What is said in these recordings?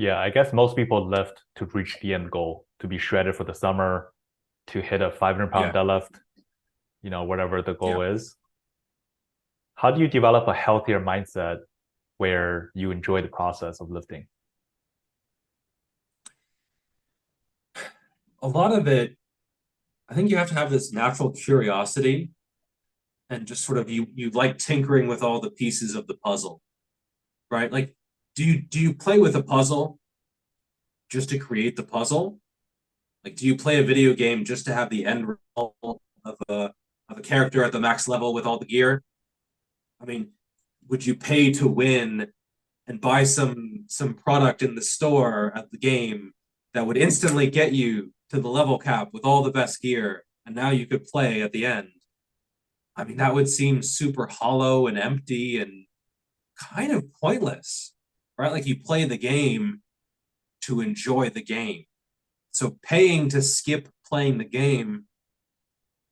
Yeah, I guess most people lift to reach the end goal, to be shredded for the summer, to hit a 500-pound Yeah, deadlift, whatever the goal yeah. is. How do you develop a healthier mindset where you enjoy the process of lifting? A lot of it, I think you have to have this natural curiosity and just sort of you like tinkering with all the pieces of the puzzle, right? Like, do you play with a puzzle just to create the puzzle? Like, do you play a video game just to have the end result of a character at the max level with all the gear? I mean, would you pay to win and buy some product in the store at the game that would instantly get you to the level cap with all the best gear, and now you could play at the end? I mean, that would seem super hollow and empty and kind of pointless, right? Like you play the game to enjoy the game. So paying to skip playing the game,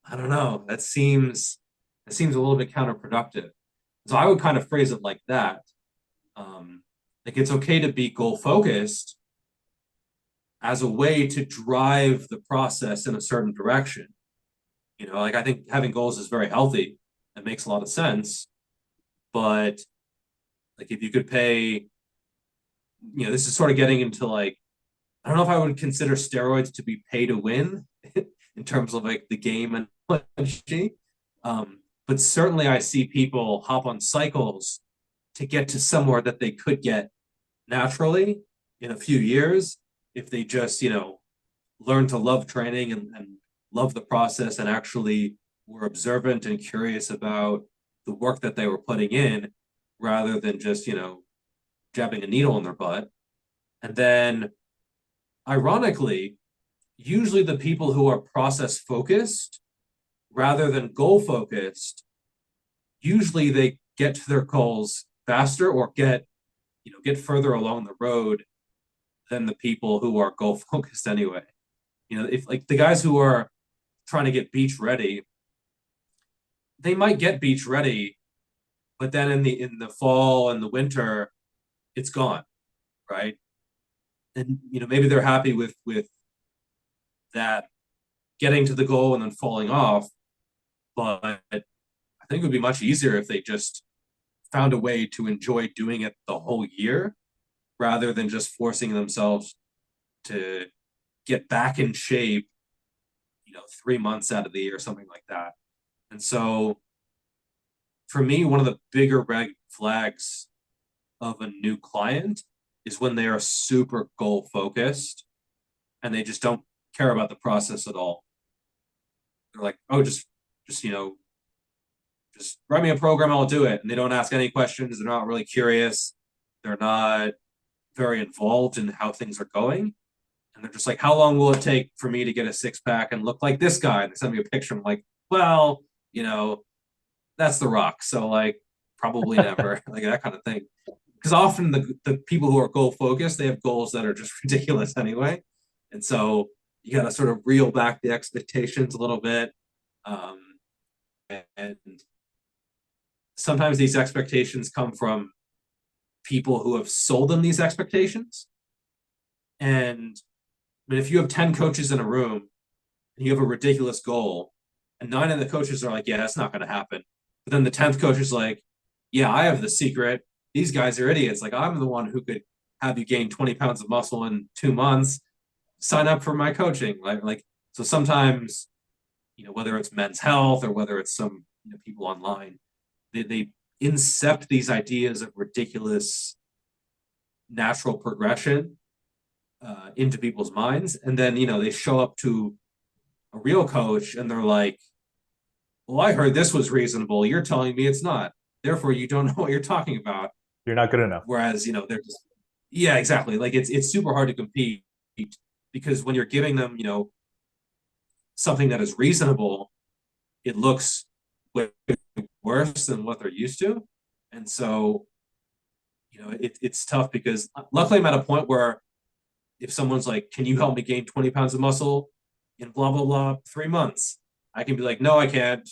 I don't know. That seems a little bit counterproductive. So I would kind of phrase it like that. Um, like it's okay to be goal focused as a way to drive the process in a certain direction. Like I think having goals is very healthy. It makes a lot of sense. But like if you could pay, this is sort of getting into like I don't know if I would consider steroids to be pay to win in terms of like the game analogy. But certainly I see people hop on cycles to get to somewhere that they could get naturally in a few years if they just, learn to love training and love the process and actually were observant and curious about the work that they were putting in rather than just, jabbing a needle in their butt. And then ironically, usually the people who are process focused rather than goal focused, usually they get to their goals faster or get further along the road than the people who are goal focused anyway. If like the guys who are trying to get beach ready, they might get beach ready, but then in the fall and the winter, it's gone, right? And maybe they're happy with that getting to the goal and then falling off, but I think it would be much easier if they just found a way to enjoy doing it the whole year rather than just forcing themselves to get back in shape, 3 months out of the year, something like that. And so for me, one of the bigger red flags of a new client is when they are super goal focused and they just don't care about the process at all. They're like, oh, just write me a program, I'll do it. And they don't ask any questions. They're not really curious. They're not very involved in how things are going. And they're just like, how long will it take for me to get a six pack and look like this guy? And they send me a picture. I'm like, well, that's the rock. So like probably never, like that kind of thing. Because often the people who are goal focused, they have goals that are just ridiculous anyway. And so you got to sort of reel back the expectations a little bit. Um, and sometimes these expectations come from people who have sold them these expectations. And I mean, if you have 10 coaches in a room and you have a ridiculous goal, and nine of the coaches are like, yeah, that's not going to happen. But then the 10th coach is like, yeah, I have the secret. These guys are idiots. Like, I'm the one who could have you gain 20 pounds of muscle in 2 months. Sign up for my coaching. Like so sometimes, whether it's Men's Health or whether it's some people online, they incept these ideas of ridiculous natural progression into people's minds. And then, they show up to a real coach and they're like, well, I heard this was reasonable. You're telling me it's not. Therefore, you don't know what you're talking about. You're not good enough. Whereas, they're just, yeah, exactly. Like it's super hard to compete because when you're giving them, something that is reasonable, it looks way worse than what they're used to. And so, it's tough because luckily I'm at a point where if someone's like, can you help me gain 20 pounds of muscle in blah, blah, blah, 3 months? I can be like, no, I can't.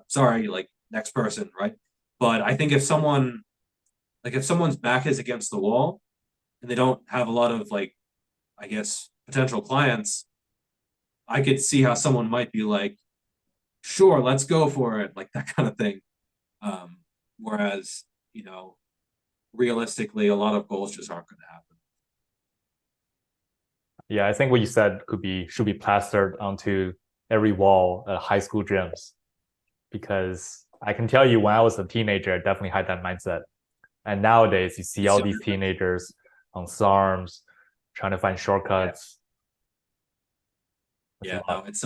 Sorry, like next person, right? But I think if someone's back is against the wall and they don't have a lot of like, I guess, potential clients, I could see how someone might be like, sure, let's go for it, like that kind of thing. Whereas, realistically, a lot of goals just aren't going to happen. Yeah, I think what you said should be plastered onto every wall at high school gyms, because I can tell you when I was a teenager, I definitely had that mindset. And nowadays you see all these teenagers on SARMs trying to find shortcuts. Yeah, no, it's